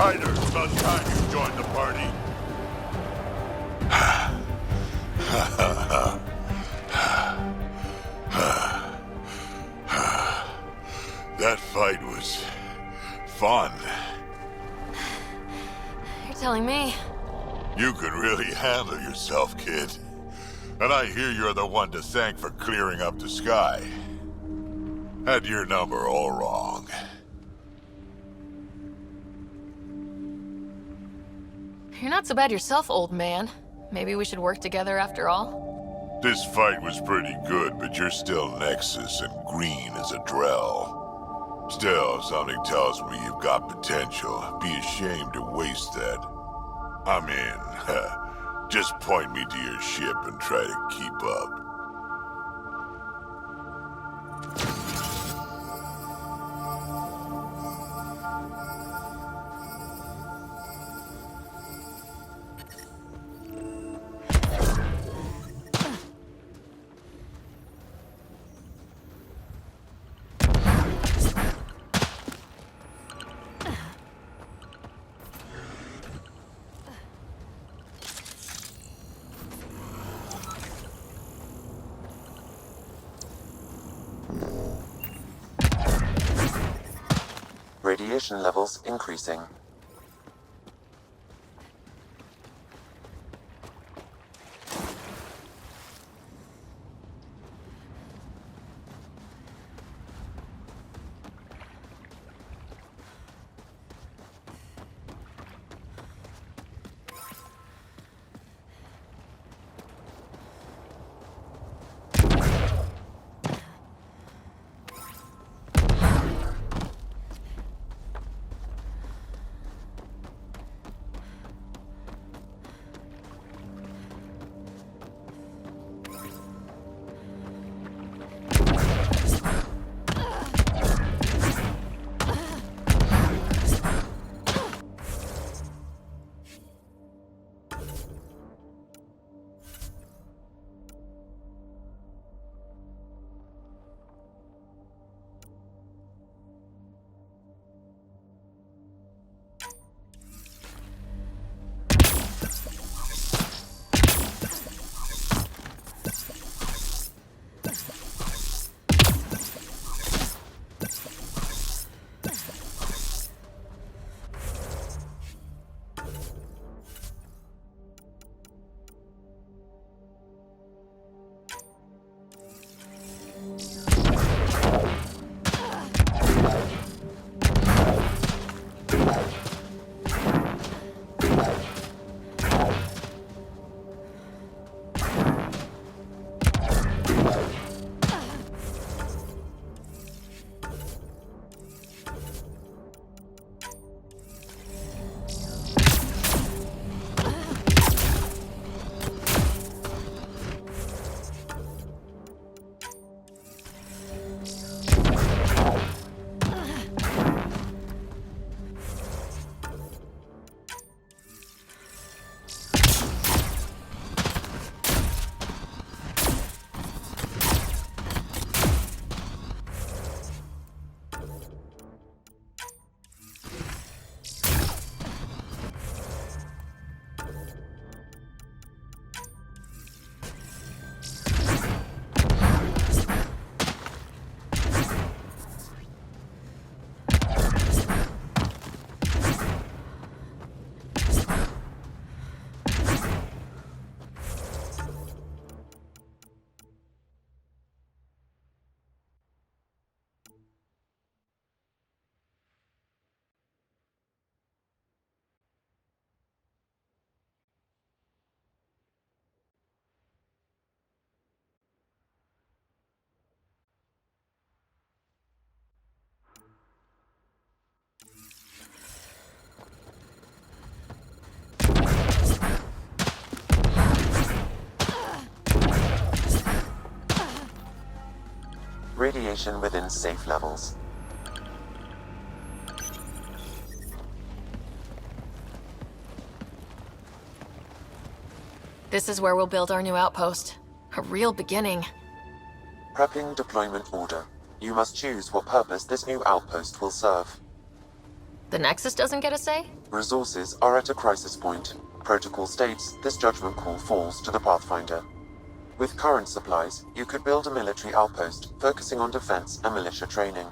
Ryder, about time you joined the party. That fight was fun. You're telling me. You could really handle yourself, kid. And I hear you're the one to thank for clearing up the sky. Had your number all wrong. You're not so bad yourself, old man. Maybe we should work together after all? This fight was pretty good, but you're still Nexus and green as a Drell. Still, something tells me you've got potential. Be ashamed to waste that. I'm in. Just point me to your ship and try to keep up. Radiation levels increasing. Radiation within safe levels. This is where we'll build our new outpost. A real beginning. Prepping deployment order. You must choose what purpose this new outpost will serve. The Nexus doesn't get a say? Resources are at a crisis point. Protocol states this judgment call falls to the Pathfinder. With current supplies, you could build a military outpost focusing on defense and militia training.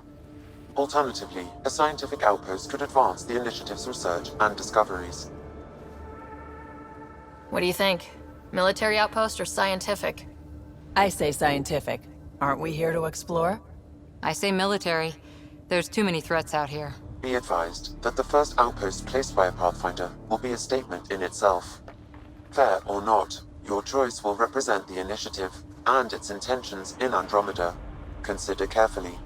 Alternatively, a scientific outpost could advance the initiative's research and discoveries. What do you think? Military outpost or scientific? I say scientific. Aren't we here to explore? I say military. There's too many threats out here. Be advised that the first outpost placed by a Pathfinder will be a statement in itself. Fair or not, your choice will represent the initiative and its intentions in Andromeda. Consider carefully.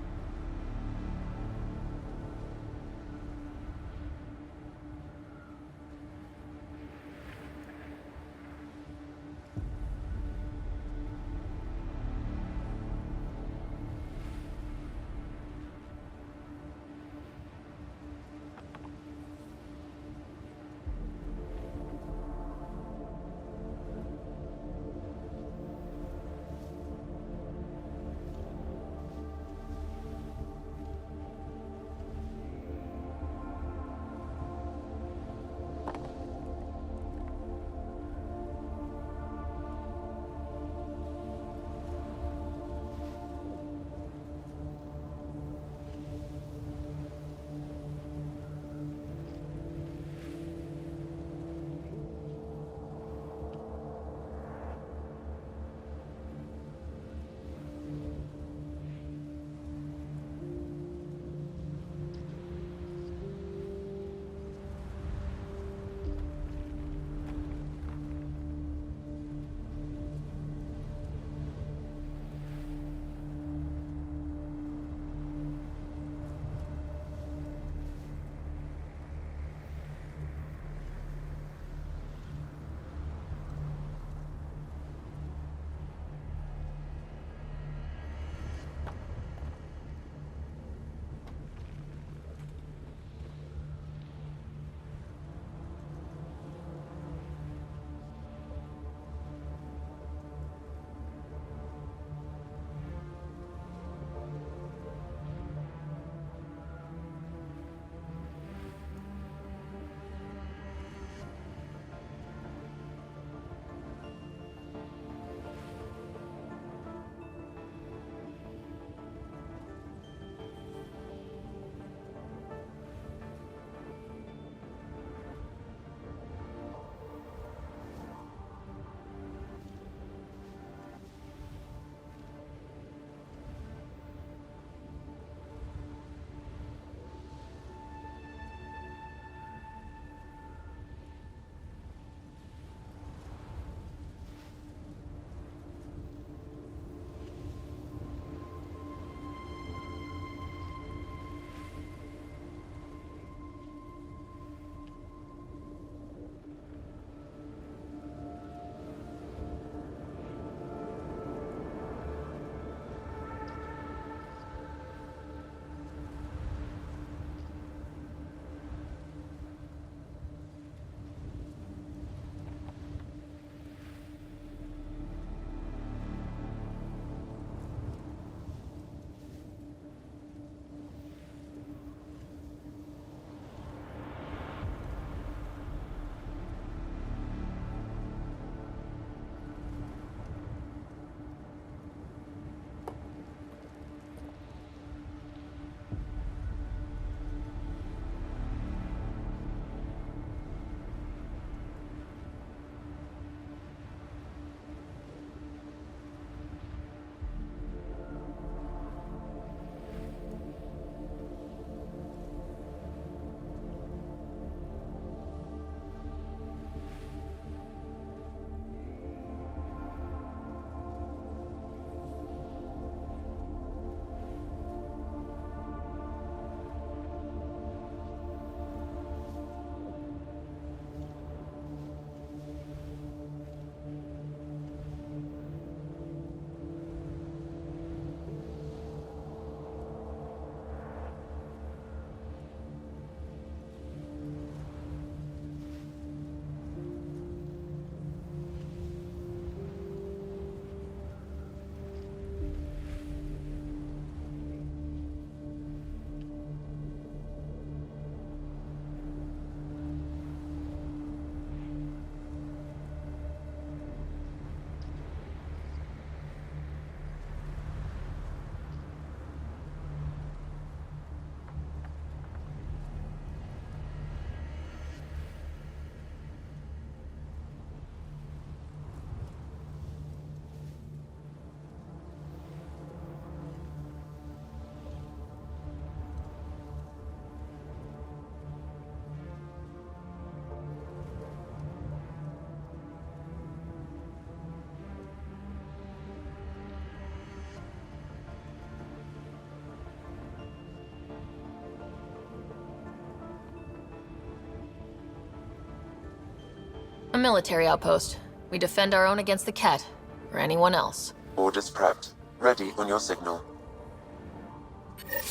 military outpost. We defend our own against the Ket, or anyone else. Orders prepped. Ready on your signal.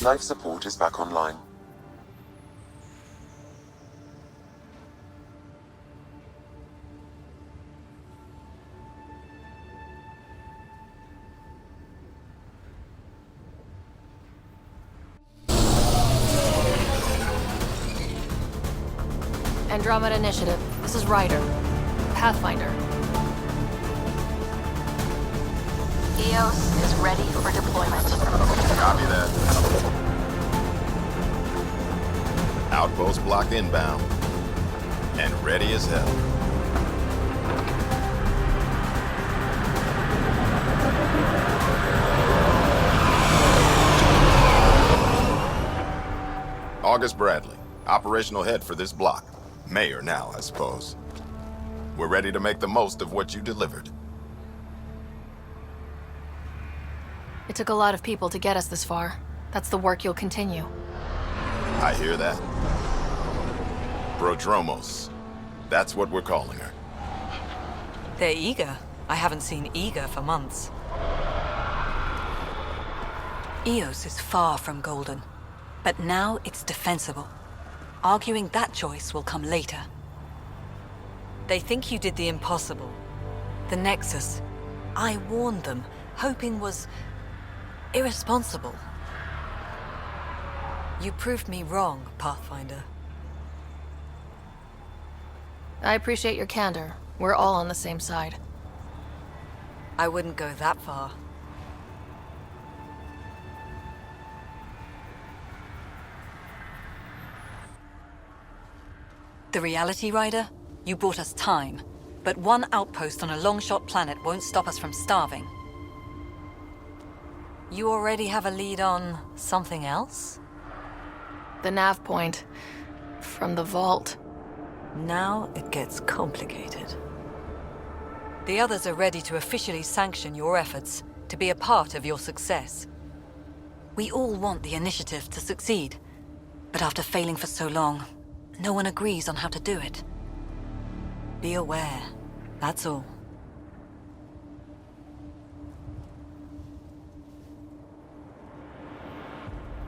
Life support is back online. Andromeda Initiative. This is Ryder. Pathfinder. EOS is ready for deployment. Copy that. Outpost block inbound. And ready as hell. August Bradley, operational head for this block. Mayor now, I suppose. We're ready to make the most of what you delivered. It took a lot of people to get us this far. That's the work you'll continue. I hear that. Prodromos. That's what we're calling her. They're eager. I haven't seen eager for months. EOS is far from golden, but now it's defensible. Arguing that choice will come later. They think you did the impossible. The Nexus. I warned them, hoping was irresponsible. You proved me wrong, Pathfinder. I appreciate your candor. We're all on the same side. I wouldn't go that far. The Reality Rider? You bought us time, but one outpost on a long-shot planet won't stop us from starving. You already have a lead on something else? The nav point. From the vault. Now it gets complicated. The others are ready to officially sanction your efforts, to be a part of your success. We all want the initiative to succeed, but after failing for so long, no one agrees on how to do it. Be aware, that's all.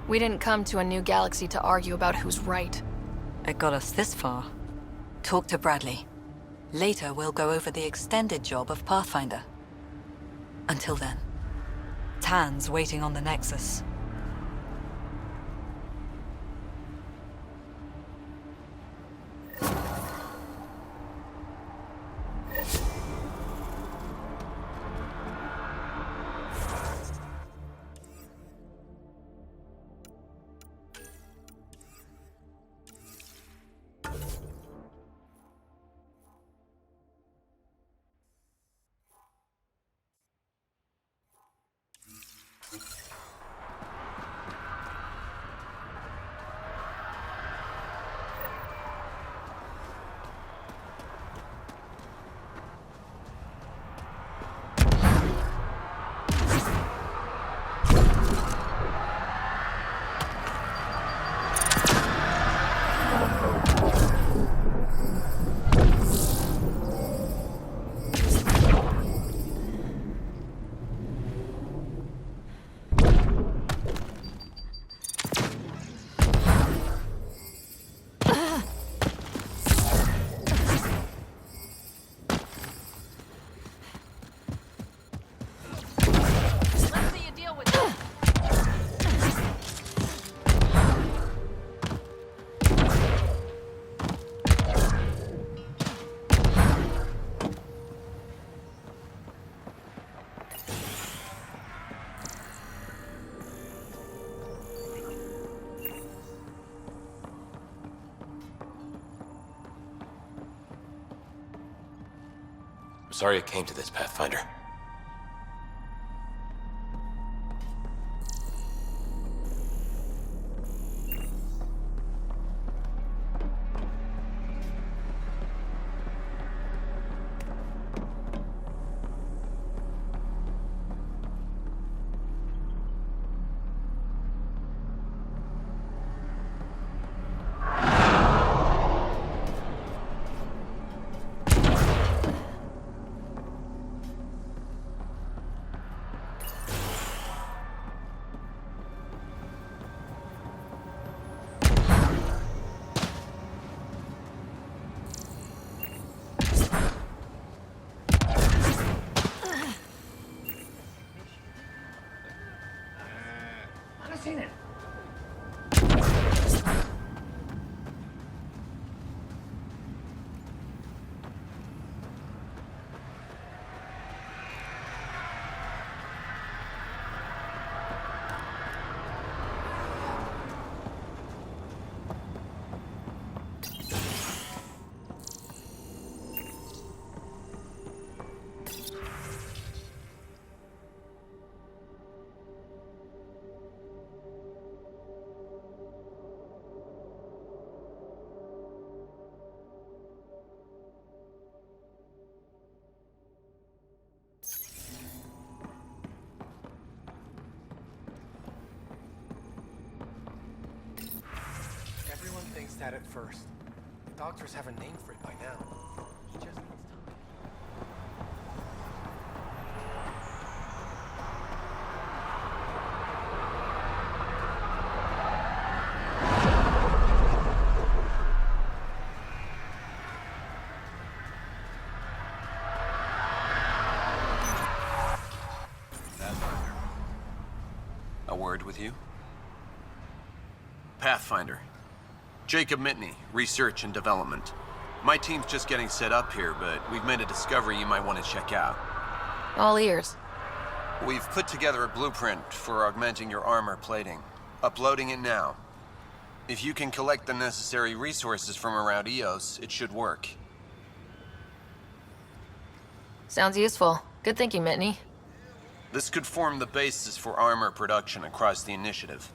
We didn't come to a new galaxy to argue about who's right. It got us this far. Talk to Bradley. Later, we'll go over the extended job of Pathfinder. Until then, Tan's waiting on the Nexus. Sorry it came to this, Pathfinder. glanced at it first. The doctors have a name for it by now. He just needs time. A word with you? Pathfinder. Jacob Mitney, Research and Development. My team's just getting set up here, but we've made a discovery you might want to check out. All ears. We've put together a blueprint for augmenting your armor plating. Uploading it now. If you can collect the necessary resources from around EOS, it should work. Sounds useful. Good thinking, Mitney. This could form the basis for armor production across the initiative.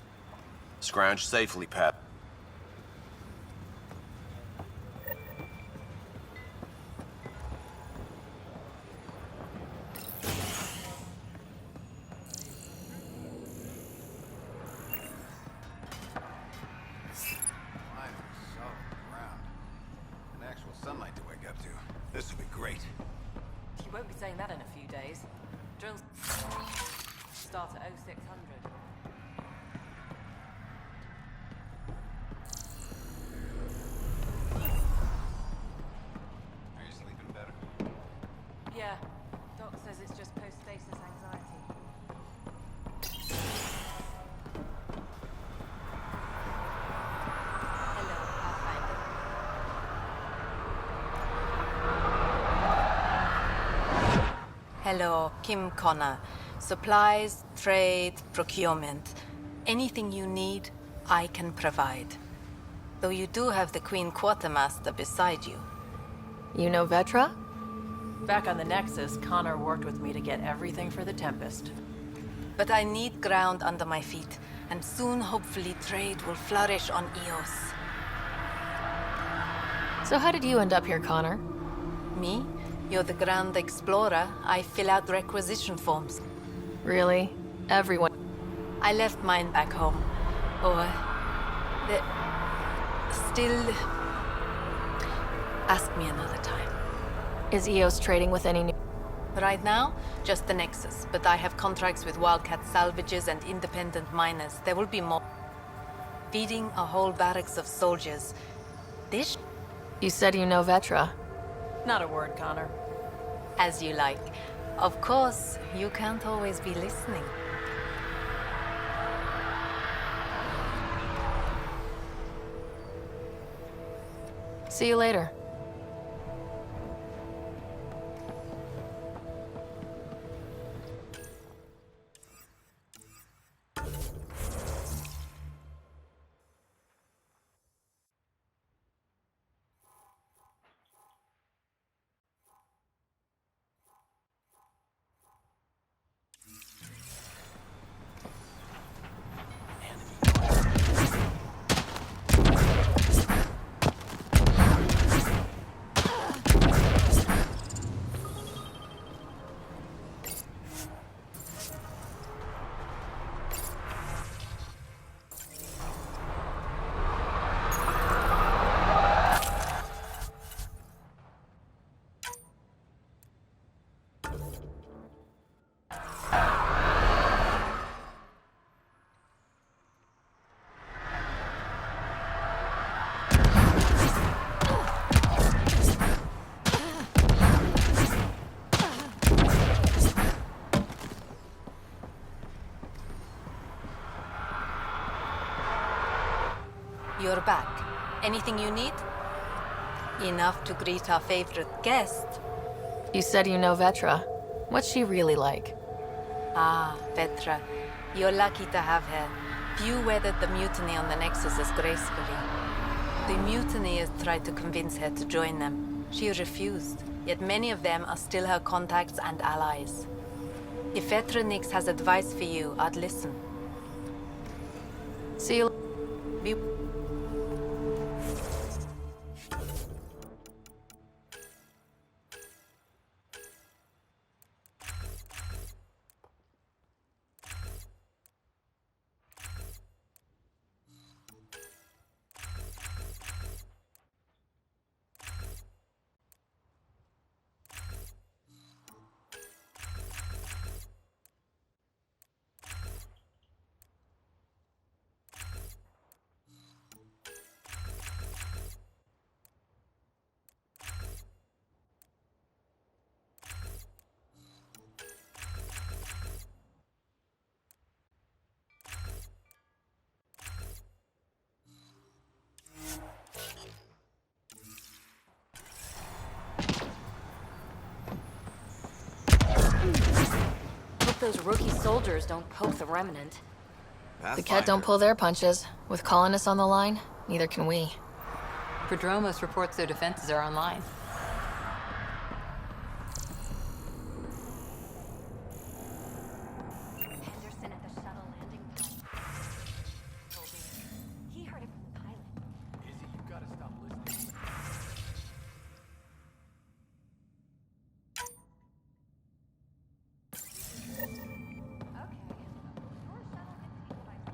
Scrounge safely, Pat. An actual sunlight to wake up to. This will be great. You won't be saying that in a few days. Drills start at 0600. Are you sleeping better? Yeah, Doc says it's just post-stasis anxiety. Hello, Pathfinder. Hello, Kim Connor. Supplies, trade, procurement. Anything you need, I can provide. Though you do have the Queen Quartermaster beside you. You know Vetra? Back on the Nexus, Connor worked with me to get everything for the Tempest. But I need ground under my feet, and soon, hopefully, trade will flourish on Eos. So how did you end up here, Connor? Me? You're the Grand Explorer. I fill out requisition forms. Really? Everyone. I left mine back home. Or... Still... Ask me another time. Is EOS trading with any new... Right now, just the Nexus, but I have contracts with Wildcat salvages and independent miners. There will be more. Feeding a whole barracks of soldiers. This? You said you know Vetra. Not a word, Connor. As you like. Of course, you can't always be listening. See you later. You're back. Anything you need? Enough to greet our favorite guest. You said you know Vetra. What's she really like? Ah, Petra. You're lucky to have her. Few weathered the mutiny on the Nexus as gracefully. The mutineers tried to convince her to join them. She refused, yet many of them are still her contacts and allies. If Vetra Nix has advice for you, I'd listen. See you... Be those rookie soldiers don't poke the Remnant. The Cat don't pull their punches. With colonists on the line, neither can we. Prodromos reports their defenses are online. Henderson at the shuttle landing pad. Told me. He heard it from the pilot. Izzy, you gotta stop listening. Okay. Your shuttle gets people by now.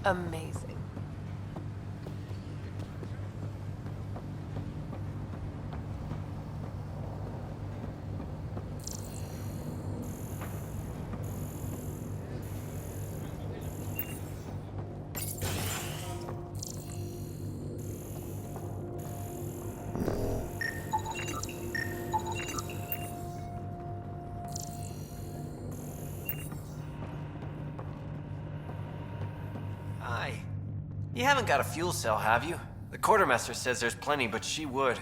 Amazing. Hi. You haven't got a fuel cell, have you? The quartermaster says there's plenty, but she would.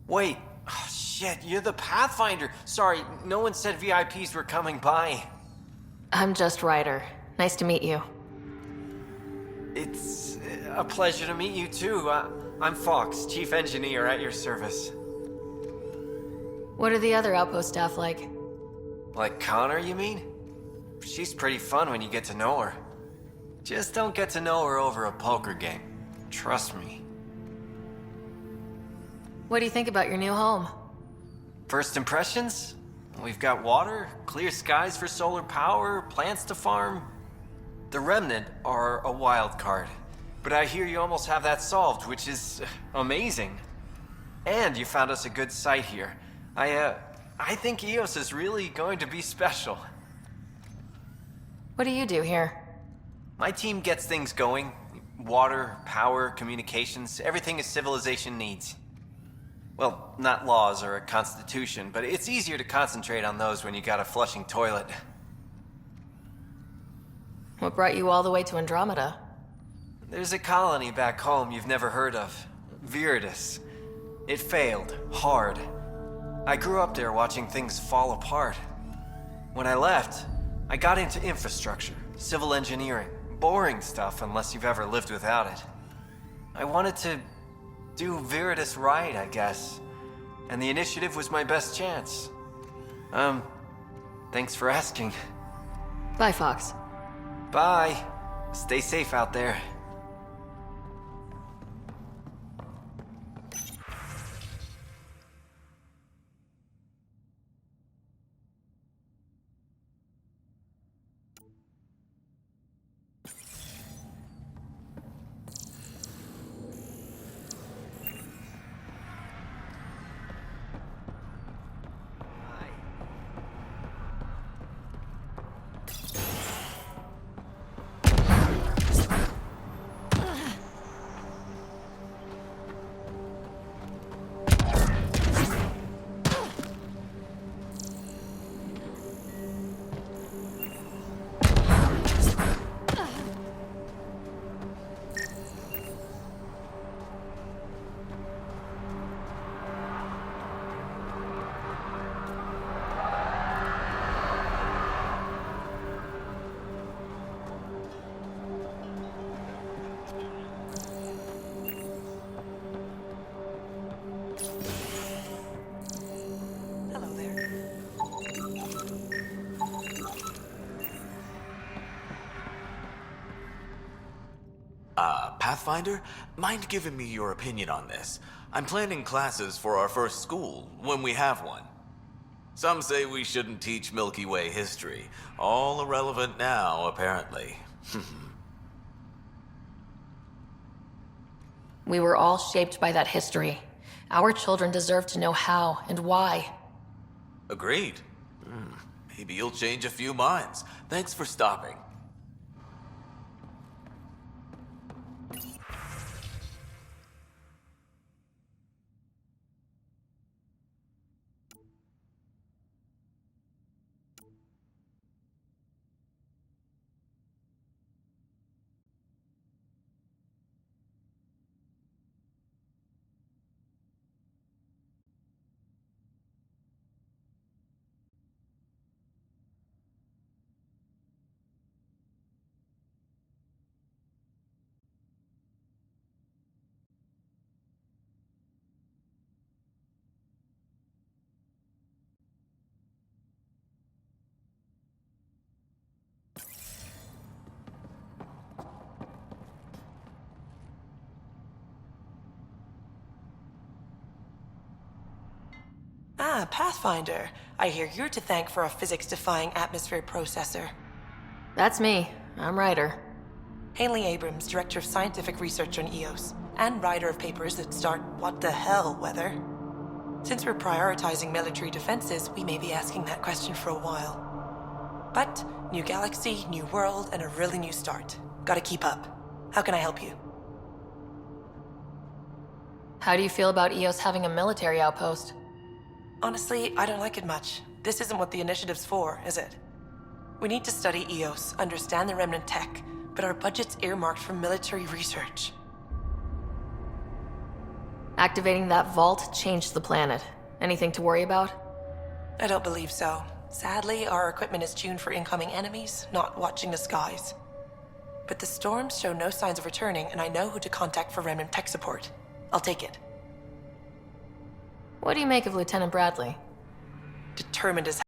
Wait. Oh, shit, you're the Pathfinder. Sorry, no one said VIPs were coming by. I'm just Ryder. Nice to meet you. It's a pleasure to meet you, too. I'm Fox, chief engineer at your service. What are the other outpost staff like? Like Connor, you mean? She's pretty fun when you get to know her. Just don't get to know her over a poker game. Trust me. What do you think about your new home? First impressions? We've got water, clear skies for solar power, plants to farm. The Remnant are a wild card, but I hear you almost have that solved, which is amazing. And you found us a good site here. I think EOS is really going to be special. What do you do here? My team gets things going. Water, power, communications, everything a civilization needs. Well, not laws or a constitution, but it's easier to concentrate on those when you got a flushing toilet. What brought you all the way to Andromeda? There's a colony back home you've never heard of. Viridis. It failed. Hard. I grew up there watching things fall apart. When I left, I got into infrastructure, civil engineering. Boring stuff unless you've ever lived without it. I wanted to do Viridis right, I guess. And the initiative was my best chance. Thanks for asking. Bye, Fox. Bye. Stay safe out there. Pathfinder, mind giving me your opinion on this? I'm planning classes for our first school, when we have one. Some say we shouldn't teach Milky Way history. All irrelevant now, apparently. We were all shaped by that history. Our children deserve to know how and why. Agreed. Maybe you'll change a few minds. Thanks for stopping. Ah, Pathfinder. I hear you're to thank for a physics-defying atmosphere processor. That's me. I'm Ryder. Haley Abrams, Director of Scientific Research on EOS, and writer of papers that start what the hell weather. Since we're prioritizing military defenses, we may be asking that question for a while. But, new galaxy, new world, and a really new start. Gotta keep up. How can I help you? How do you feel about EOS having a military outpost? Honestly, I don't like it much. This isn't what the initiative's for, is it? We need to study EOS, understand the remnant tech, but our budget's earmarked for military research. Activating that vault changed the planet. Anything to worry about? I don't believe so. Sadly, our equipment is tuned for incoming enemies, not watching the skies. But the storms show no signs of returning, and I know who to contact for remnant tech support. I'll take it. What do you make of Lieutenant Bradley? Determined as